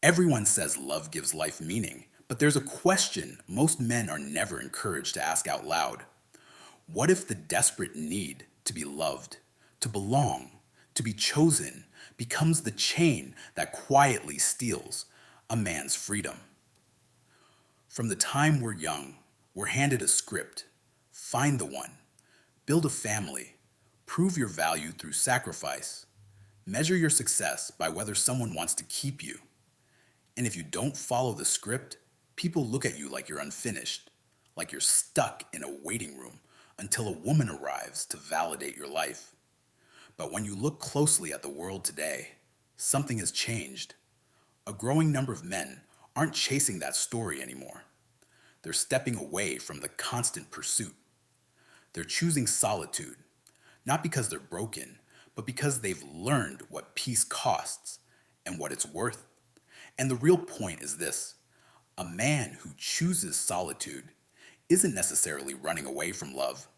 Everyone says love gives life meaning, but there's a question most men are never encouraged to ask out loud. What if the desperate need to be loved, to belong, to be chosen becomes the chain that quietly steals a man's freedom? From the time we're young, we're handed a script. Find the one, build a family, prove your value through sacrifice, measure your success by whether someone wants to keep you. And if you don't follow the script, people look at you like you're unfinished, like you're stuck in a waiting room until a woman arrives to validate your life. But when you look closely at the world today, something has changed. A growing number of men aren't chasing that story anymore. They're stepping away from the constant pursuit. They're choosing solitude, not because they're broken, but because they've learned what peace costs and what it's worth. And the real point is this: a man who chooses solitude isn't necessarily running away from love.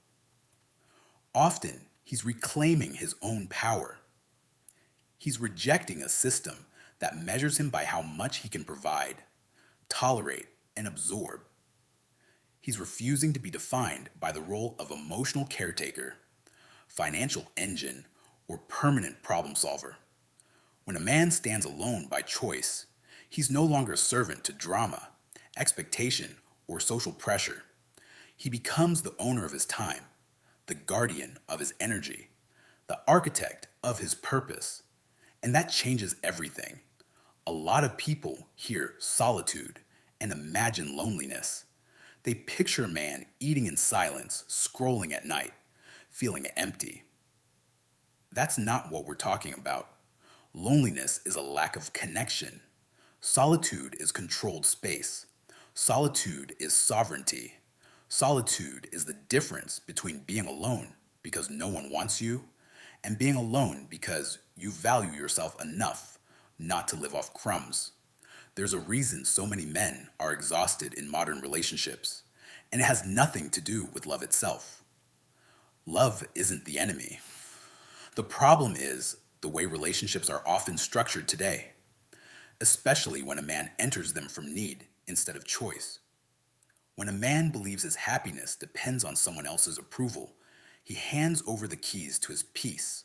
Often, he's reclaiming his own power. He's rejecting a system that measures him by how much he can provide, tolerate, and absorb. He's refusing to be defined by the role of emotional caretaker, financial engine, or permanent problem solver. When a man stands alone by choice, he's no longer a servant to drama, expectation, or social pressure. He becomes the owner of his time, the guardian of his energy, the architect of his purpose. And that changes everything. A lot of people hear solitude and imagine loneliness. They picture a man eating in silence, scrolling at night, feeling empty. That's not what we're talking about. Loneliness is a lack of connection. Solitude is controlled space. Solitude is sovereignty. Solitude is the difference between being alone because no one wants you and being alone because you value yourself enough not to live off crumbs. There's a reason so many men are exhausted in modern relationships, and it has nothing to do with love itself. Love isn't the enemy. The problem is the way relationships are often structured today, especially when a man enters them from need instead of choice. When a man believes his happiness depends on someone else's approval, he hands over the keys to his peace.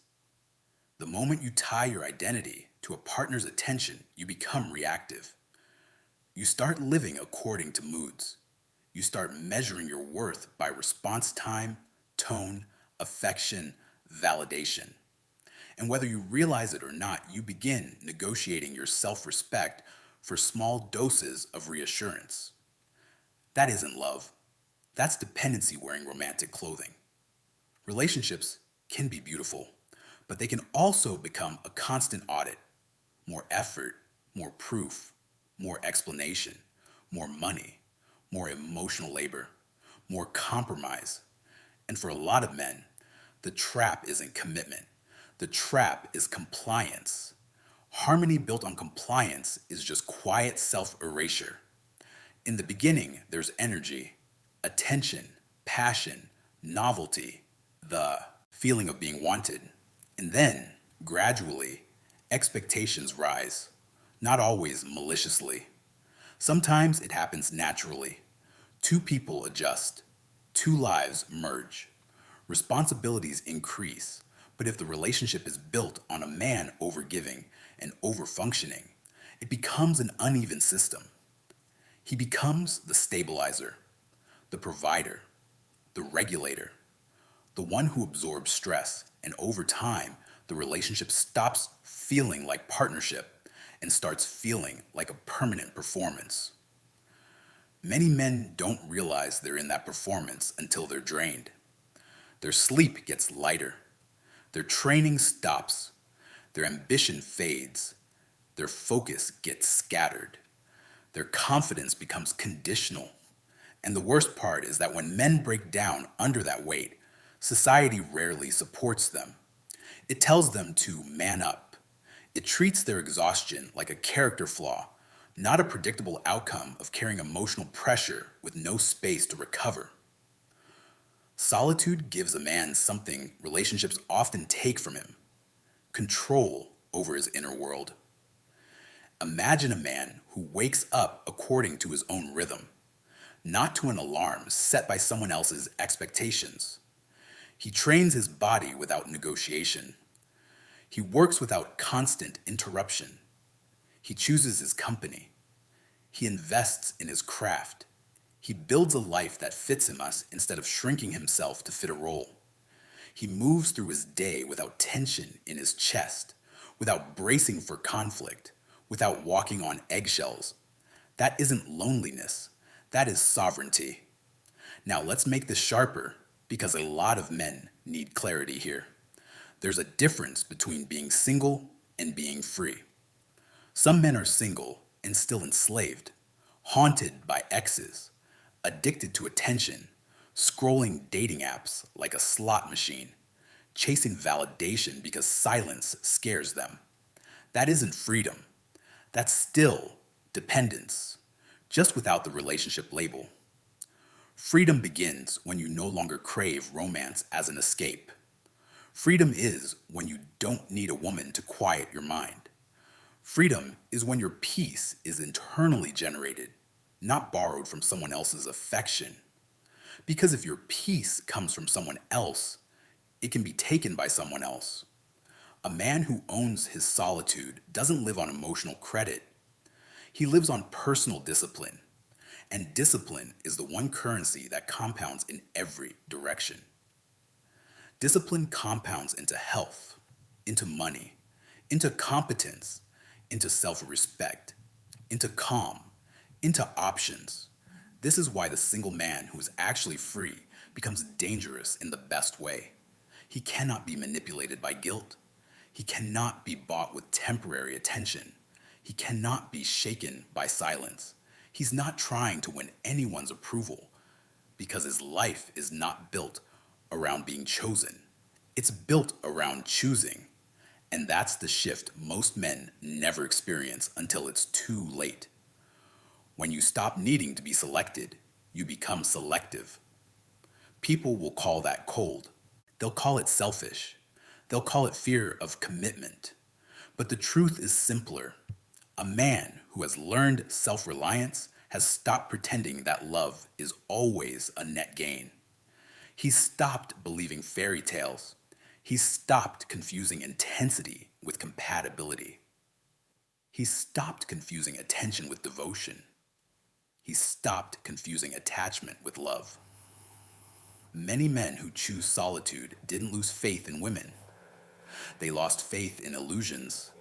The moment you tie your identity to a partner's attention, you become reactive. You start living according to moods. You start measuring your worth by response time, tone, affection, validation. And whether you realize it or not, you begin negotiating your self respect for small doses of reassurance. That isn't love. That's dependency wearing romantic clothing. Relationships can be beautiful, but they can also become a constant audit. More effort, more proof, more explanation, more money, more emotional labor, more compromise. And for a lot of men, the trap isn't commitment. The trap is compliance. Harmony built on compliance is just quiet self erasure. In the beginning, there's energy, attention, passion, novelty, the feeling of being wanted. And then, gradually, expectations rise, not always maliciously. Sometimes it happens naturally. Two people adjust, two lives merge, responsibilities increase. But if the relationship is built on a man overgiving and overfunctioning, it becomes an uneven system. He becomes the stabilizer, the provider, the regulator, the one who absorbs stress, and over time, the relationship stops feeling like partnership and starts feeling like a permanent performance. Many men don't realize they're in that performance until they're drained. Their sleep gets lighter, their training stops, their ambition fades, their focus gets scattered, their confidence becomes conditional. And the worst part is that when men break down under that weight, society rarely supports them. It tells them to man up. It treats their exhaustion like a character flaw, not a predictable outcome of carrying emotional pressure with no space to recover. Solitude gives a man something relationships often take from him: control over his inner world. Imagine a man who wakes up according to his own rhythm, not to an alarm set by someone else's expectations. He trains his body without negotiation. He works without constant interruption. He chooses his company. He invests in his craft. He builds a life that fits him us instead of shrinking himself to fit a role. He moves through his day without tension in his chest, without bracing for conflict, without walking on eggshells. That isn't loneliness. That is sovereignty. Now let's make this sharper because a lot of men need clarity here. There's a difference between being single and being free. Some men are single and still enslaved, haunted by exes, addicted to attention, scrolling dating apps like a slot machine, chasing validation because silence scares them. That isn't freedom. That's still dependence, just without the relationship label. Freedom begins when you no longer crave romance as an escape. Freedom is when you don't need a woman to quiet your mind. Freedom is when your peace is internally generated, not borrowed from someone else's affection. Because if your peace comes from someone else, it can be taken by someone else. A man who owns his solitude doesn't live on emotional credit. He lives on personal discipline. And discipline is the one currency that compounds in every direction. Discipline compounds into health, into money, into competence, into self-respect, into calm, into options. This is why the single man who is actually free becomes dangerous in the best way. He cannot be manipulated by guilt. He cannot be bought with temporary attention. He cannot be shaken by silence. He's not trying to win anyone's approval because his life is not built around being chosen. It's built around choosing. And that's the shift most men never experience until it's too late. When you stop needing to be selected, you become selective. People will call that cold. They'll call it selfish. They'll call it fear of commitment. But the truth is simpler. A man who has learned self-reliance has stopped pretending that love is always a net gain. He's stopped believing fairy tales. He's stopped confusing intensity with compatibility. He's stopped confusing attention with devotion. He's stopped confusing attachment with love. Many men who choose solitude didn't lose faith in women. They lost faith in illusions.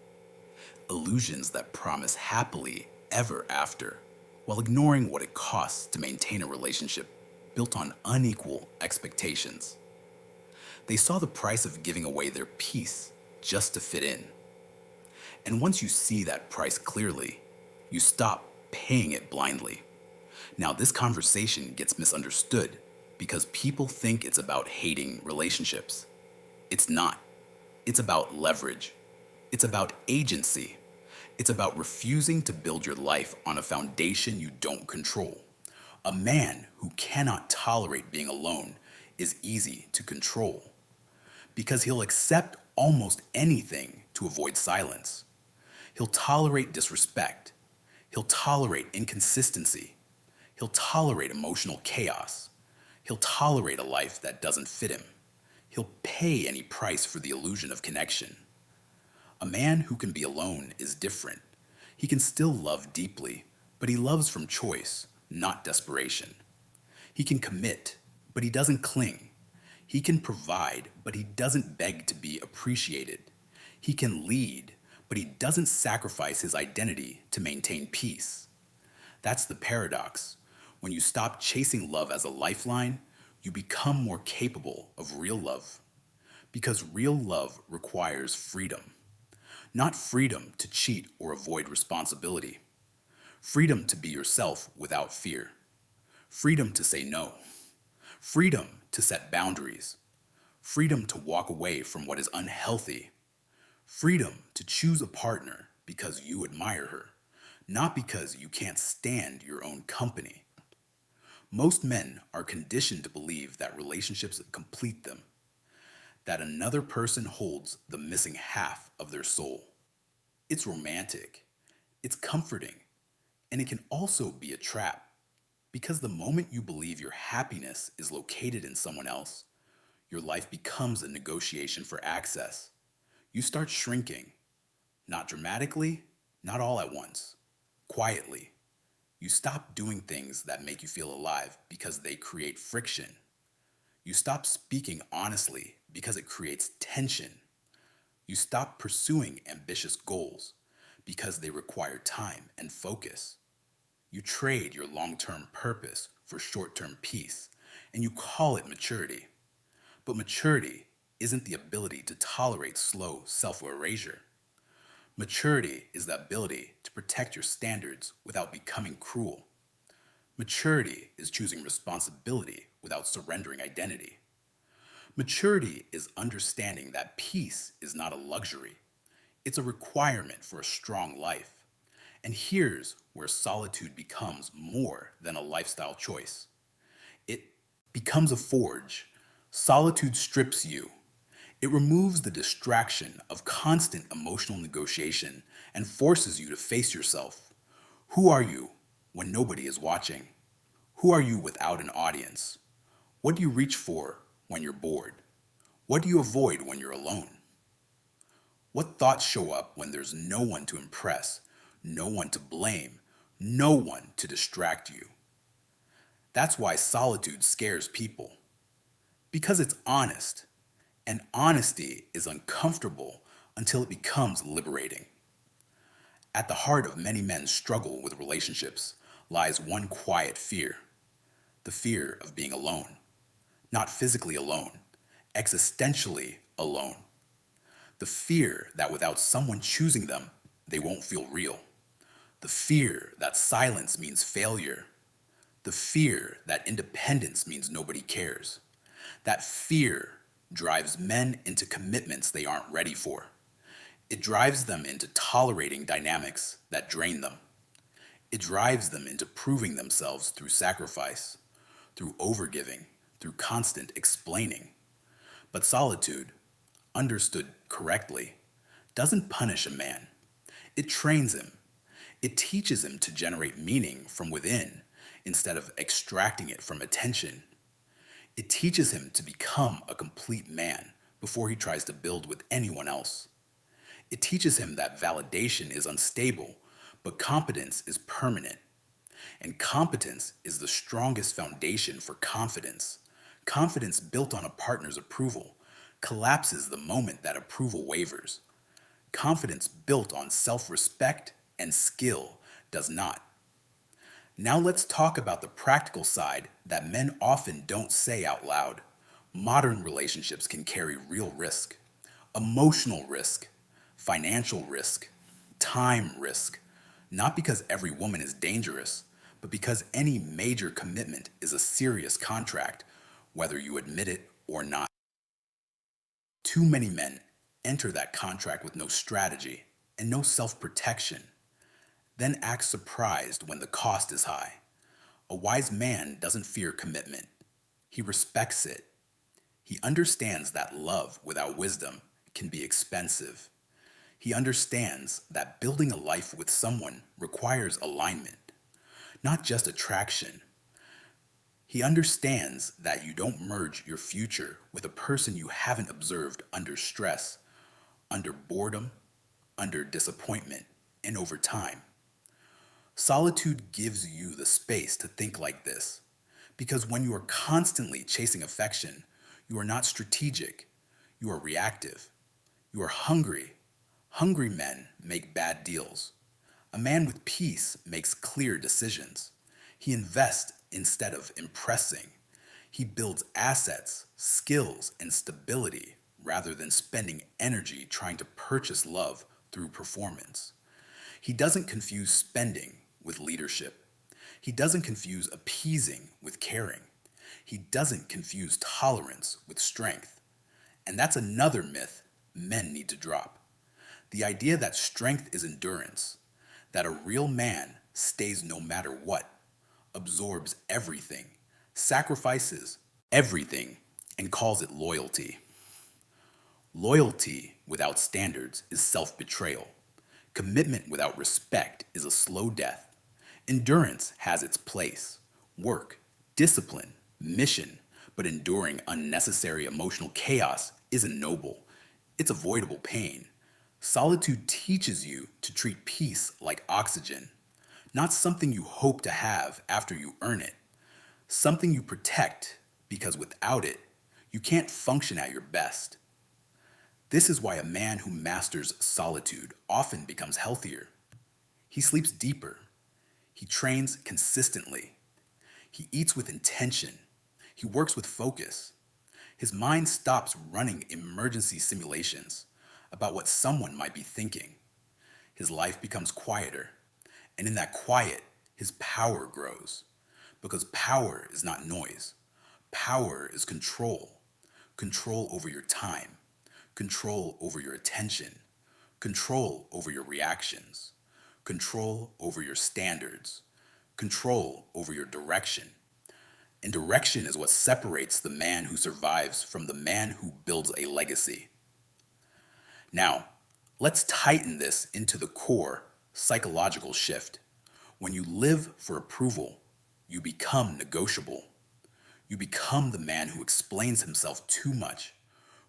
Illusions that promise happily ever after, while ignoring what it costs to maintain a relationship built on unequal expectations. They saw the price of giving away their peace just to fit in. And once you see that price clearly, you stop paying it blindly. Now, this conversation gets misunderstood because people think it's about hating relationships. It's not. It's about leverage. It's about agency. It's about refusing to build your life on a foundation you don't control. A man who cannot tolerate being alone is easy to control because he'll accept almost anything to avoid silence. He'll tolerate disrespect. He'll tolerate inconsistency. He'll tolerate emotional chaos. He'll tolerate a life that doesn't fit him. He'll pay any price for the illusion of connection. A man who can be alone is different. He can still love deeply, but he loves from choice, not desperation. He can commit, but he doesn't cling. He can provide, but he doesn't beg to be appreciated. He can lead, but he doesn't sacrifice his identity to maintain peace. That's the paradox. When you stop chasing love as a lifeline, you become more capable of real love. Because real love requires freedom. Not freedom to cheat or avoid responsibility. Freedom to be yourself without fear. Freedom to say no. Freedom to set boundaries. Freedom to walk away from what is unhealthy. Freedom to choose a partner because you admire her, not because you can't stand your own company. Most men are conditioned to believe that relationships complete them, that another person holds the missing half of their soul. It's romantic. It's comforting, and it can also be a trap because the moment you believe your happiness is located in someone else, your life becomes a negotiation for access. You start shrinking, not dramatically, not all at once, quietly. You stop doing things that make you feel alive because they create friction. You stop speaking honestly because it creates tension. You stop pursuing ambitious goals because they require time and focus. You trade your long term purpose for short term peace, and you call it maturity. But maturity isn't the ability to tolerate slow self erasure. Maturity is the ability to protect your standards without becoming cruel. Maturity is choosing responsibility without surrendering identity. Maturity is understanding that peace is not a luxury, it's a requirement for a strong life. And here's where solitude becomes more than a lifestyle choice. It becomes a forge. Solitude strips you. It removes the distraction of constant emotional negotiation and forces you to face yourself. Who are you when nobody is watching? Who are you without an audience? What do you reach for when you're bored? What do you avoid when you're alone? What thoughts show up when there's no one to impress, no one to blame, no one to distract you? That's why solitude scares people. Because it's honest, and honesty is uncomfortable until it becomes liberating. At the heart of many men's struggle with relationships lies one quiet fear: the fear of being alone. Not physically alone, existentially alone. The fear that without someone choosing them, they won't feel real. The fear that silence means failure. The fear that independence means nobody cares. That fear drives men into commitments they aren't ready for. It drives them into tolerating dynamics that drain them. It drives them into proving themselves through sacrifice, through overgiving, through constant explaining. But solitude, understood correctly, doesn't punish a man. It trains him. It teaches him to generate meaning from within instead of extracting it from attention. It teaches him to become a complete man before he tries to build with anyone else. It teaches him that validation is unstable, but competence is permanent. And competence is the strongest foundation for confidence. Confidence built on a partner's approval collapses the moment that approval wavers. Confidence built on self respect and skill does not. Now let's talk about the practical side that men often don't say out loud. Modern relationships can carry real risk: emotional risk, financial risk, time risk. Not because every woman is dangerous, but because any major commitment is a serious contract, whether you admit it or not. Too many men enter that contract with no strategy and no self protection, then act surprised when the cost is high. A wise man doesn't fear commitment, he respects it. He understands that love without wisdom can be expensive. He understands that building a life with someone requires alignment, not just attraction. He understands that you don't merge your future with a person you haven't observed under stress, under boredom, under disappointment, and over time. Solitude gives you the space to think like this, because when you are constantly chasing affection, you are not strategic, you are reactive. You are hungry. Hungry men make bad deals. A man with peace makes clear decisions. He invests instead of impressing. He builds assets, skills, and stability rather than spending energy trying to purchase love through performance. He doesn't confuse spending with leadership. He doesn't confuse appeasing with caring. He doesn't confuse tolerance with strength. And that's another myth men need to drop. The idea that strength is endurance, that a real man stays no matter what, absorbs everything, sacrifices everything, and calls it loyalty. Loyalty without standards is self betrayal. Commitment without respect is a slow death. Endurance has its place. Work, discipline, mission, but enduring unnecessary emotional chaos isn't noble. It's avoidable pain. Solitude teaches you to treat peace like oxygen, not something you hope to have after you earn it, something you protect because without it, you can't function at your best. This is why a man who masters solitude often becomes healthier. He sleeps deeper. He trains consistently. He eats with intention. He works with focus. His mind stops running emergency simulations about what someone might be thinking. His life becomes quieter. And in that quiet, his power grows. Because power is not noise. Power is control. Control over your time. Control over your attention. Control over your reactions. Control over your standards. Control over your direction. And direction is what separates the man who survives from the man who builds a legacy. Now, let's tighten this into the core psychological shift. When you live for approval, you become negotiable. You become the man who explains himself too much,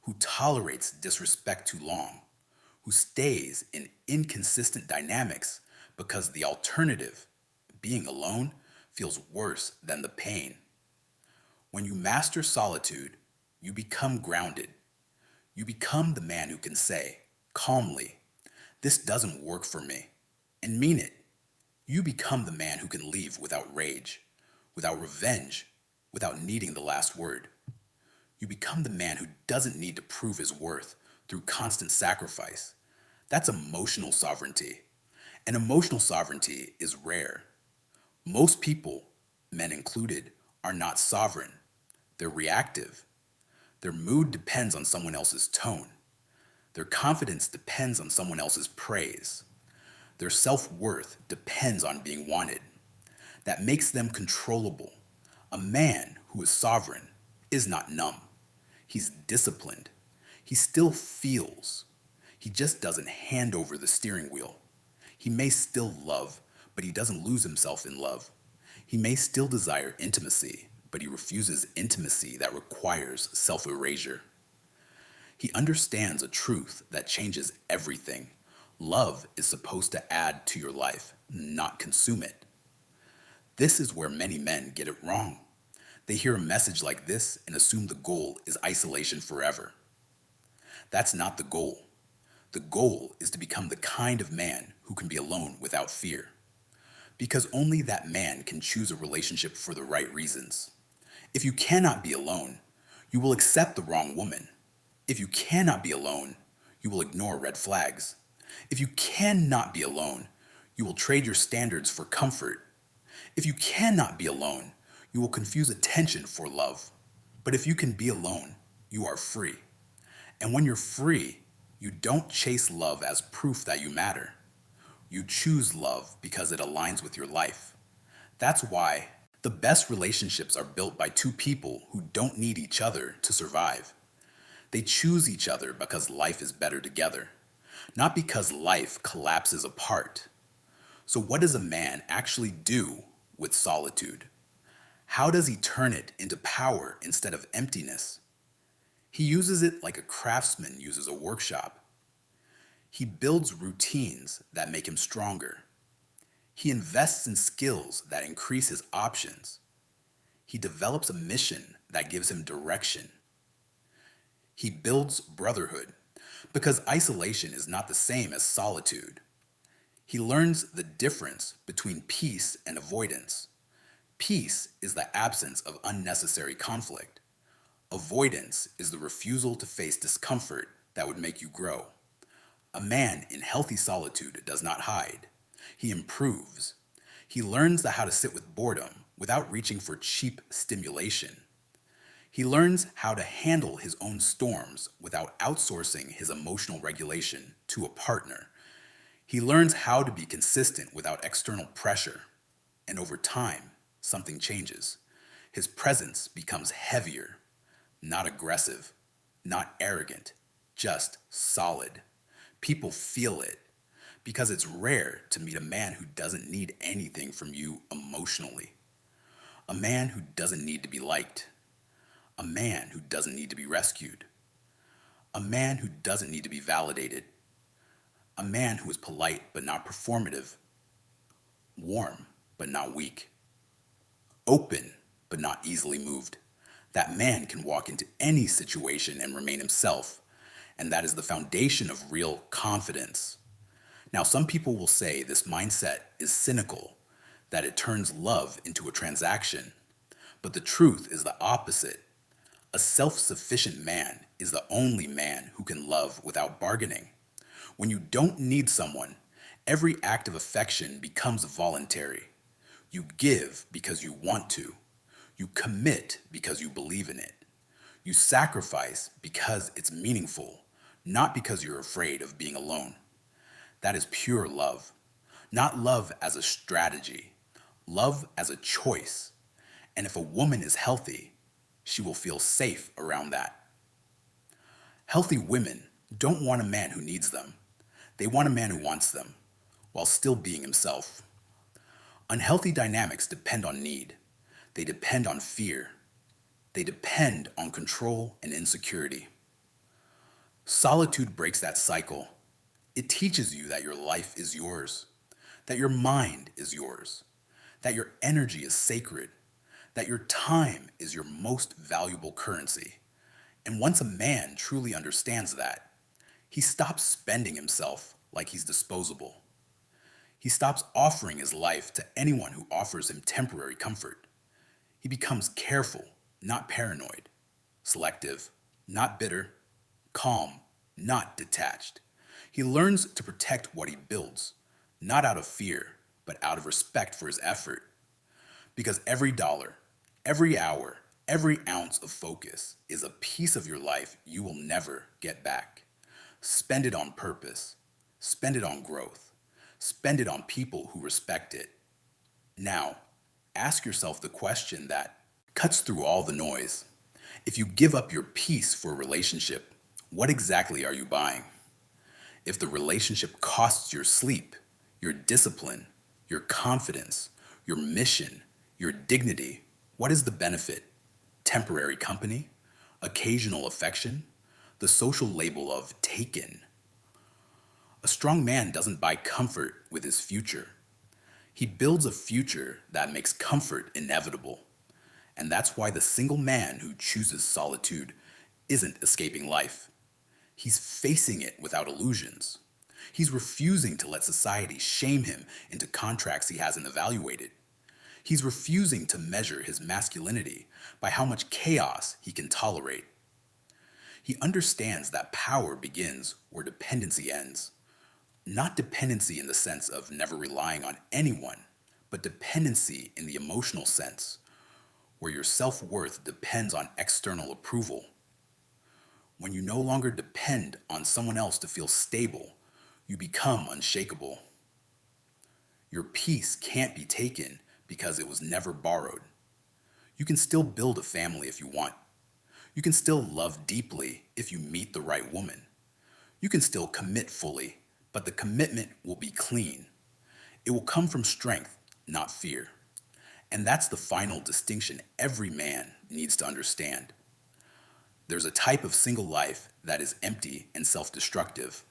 who tolerates disrespect too long, who stays in inconsistent dynamics because the alternative, being alone, feels worse than the pain. When you master solitude, you become grounded. You become the man who can say, calmly, "This doesn't work for me," and mean it. You become the man who can leave without rage, without revenge, without needing the last word. You become the man who doesn't need to prove his worth through constant sacrifice. That's emotional sovereignty. And emotional sovereignty is rare. Most people, men included, are not sovereign. They're reactive. Their mood depends on someone else's tone. Their confidence depends on someone else's praise. Their self-worth depends on being wanted. That makes them controllable. A man who is sovereign is not numb. He's disciplined. He still feels. He just doesn't hand over the steering wheel. He may still love, but he doesn't lose himself in love. He may still desire intimacy, but he refuses intimacy that requires self-erasure. He understands a truth that changes everything. Love is supposed to add to your life, not consume it. This is where many men get it wrong. They hear a message like this and assume the goal is isolation forever. That's not the goal. The goal is to become the kind of man who can be alone without fear. Because only that man can choose a relationship for the right reasons. If you cannot be alone, you will accept the wrong woman. If you cannot be alone, you will ignore red flags. If you cannot be alone, you will trade your standards for comfort. If you cannot be alone, you will confuse attention for love. But if you can be alone, you are free. And when you're free, you don't chase love as proof that you matter. You choose love because it aligns with your life. That's why the best relationships are built by two people who don't need each other to survive. They choose each other because life is better together, not because life collapses apart. So what does a man actually do with solitude? How does he turn it into power instead of emptiness? He uses it like a craftsman uses a workshop. He builds routines that make him stronger. He invests in skills that increase his options. He develops a mission that gives him direction. He builds brotherhood because isolation is not the same as solitude. He learns the difference between peace and avoidance. Peace is the absence of unnecessary conflict. Avoidance is the refusal to face discomfort that would make you grow. A man in healthy solitude does not hide. He improves. He learns how to sit with boredom without reaching for cheap stimulation. He learns how to handle his own storms without outsourcing his emotional regulation to a partner. He learns how to be consistent without external pressure. And over time, something changes. His presence becomes heavier, not aggressive, not arrogant, just solid. People feel it because it's rare to meet a man who doesn't need anything from you emotionally, a man who doesn't need to be liked, a man who doesn't need to be rescued, a man who doesn't need to be validated, a man who is polite but not performative, warm but not weak, open but not easily moved. That man can walk into any situation and remain himself, and that is the foundation of real confidence. Now, some people will say this mindset is cynical, that it turns love into a transaction, but the truth is the opposite. A self sufficient man is the only man who can love without bargaining. When you don't need someone, every act of affection becomes voluntary. You give because you want to. You commit because you believe in it. You sacrifice because it's meaningful, not because you're afraid of being alone. That is pure love. Not love as a strategy, love as a choice. And if a woman is healthy, she will feel safe around that. Healthy women don't want a man who needs them. They want a man who wants them, while still being himself. Unhealthy dynamics depend on need. They depend on fear. They depend on control and insecurity. Solitude breaks that cycle. It teaches you that your life is yours, that your mind is yours, that your energy is sacred, that your time is your most valuable currency. And once a man truly understands that, he stops spending himself like he's disposable. He stops offering his life to anyone who offers him temporary comfort. He becomes careful, not paranoid, selective, not bitter, calm, not detached. He learns to protect what he builds, not out of fear, but out of respect for his effort. Because every dollar, every hour, every ounce of focus is a piece of your life you will never get back. Spend it on purpose. Spend it on growth. Spend it on people who respect it. Now, ask yourself the question that cuts through all the noise. If you give up your peace for a relationship, what exactly are you buying? If the relationship costs your sleep, your discipline, your confidence, your mission, your dignity, what is the benefit? Temporary company? Occasional affection? The social label of taken? A strong man doesn't buy comfort with his future. He builds a future that makes comfort inevitable. And that's why the single man who chooses solitude isn't escaping life. He's facing it without illusions. He's refusing to let society shame him into contracts he hasn't evaluated. He's refusing to measure his masculinity by how much chaos he can tolerate. He understands that power begins where dependency ends. Not dependency in the sense of never relying on anyone, but dependency in the emotional sense, where your self-worth depends on external approval. When you no longer depend on someone else to feel stable, you become unshakable. Your peace can't be taken because it was never borrowed. You can still build a family if you want. You can still love deeply if you meet the right woman. You can still commit fully, but the commitment will be clean. It will come from strength, not fear. And that's the final distinction every man needs to understand. There's a type of single life that is empty and self-destructive,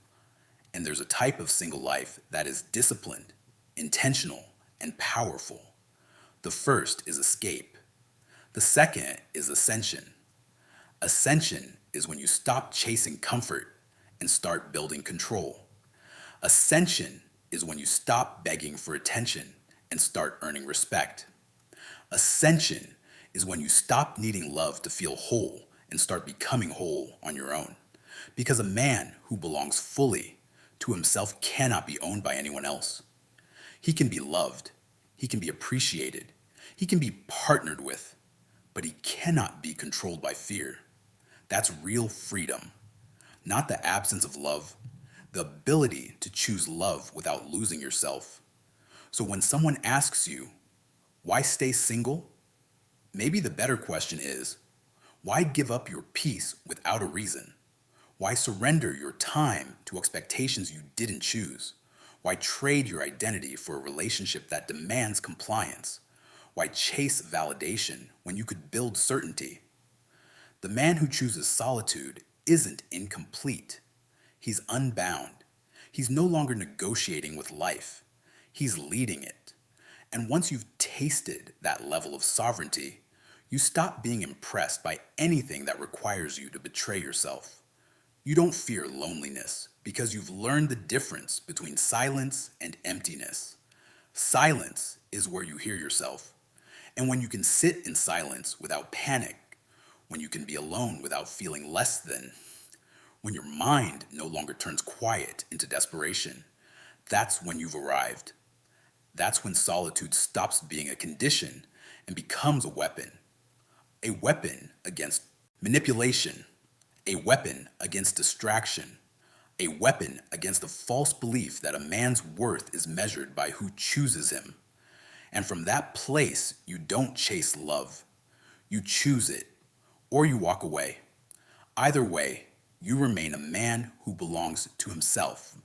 and there's a type of single life that is disciplined, intentional, and powerful. The first is escape. The second is ascension. Ascension is when you stop chasing comfort and start building control. Ascension is when you stop begging for attention and start earning respect. Ascension is when you stop needing love to feel whole and start becoming whole on your own. Because a man who belongs fully to himself cannot be owned by anyone else. He can be loved, he can be appreciated, he can be partnered with, but he cannot be controlled by fear. That's real freedom, not the absence of love, the ability to choose love without losing yourself. So when someone asks you, why stay single? Maybe the better question is, why give up your peace without a reason? Why surrender your time to expectations you didn't choose? Why trade your identity for a relationship that demands compliance? Why chase validation when you could build certainty? The man who chooses solitude isn't incomplete. He's unbound. He's no longer negotiating with life. He's leading it. And once you've tasted that level of sovereignty, you stop being impressed by anything that requires you to betray yourself. You don't fear loneliness because you've learned the difference between silence and emptiness. Silence is where you hear yourself. And when you can sit in silence without panic, when you can be alone without feeling less than, when your mind no longer turns quiet into desperation, that's when you've arrived. That's when solitude stops being a condition and becomes a weapon. A weapon against manipulation, a weapon against distraction, a weapon against the false belief that a man's worth is measured by who chooses him. And from that place, you don't chase love. You choose it, or you walk away. Either way, you remain a man who belongs to himself.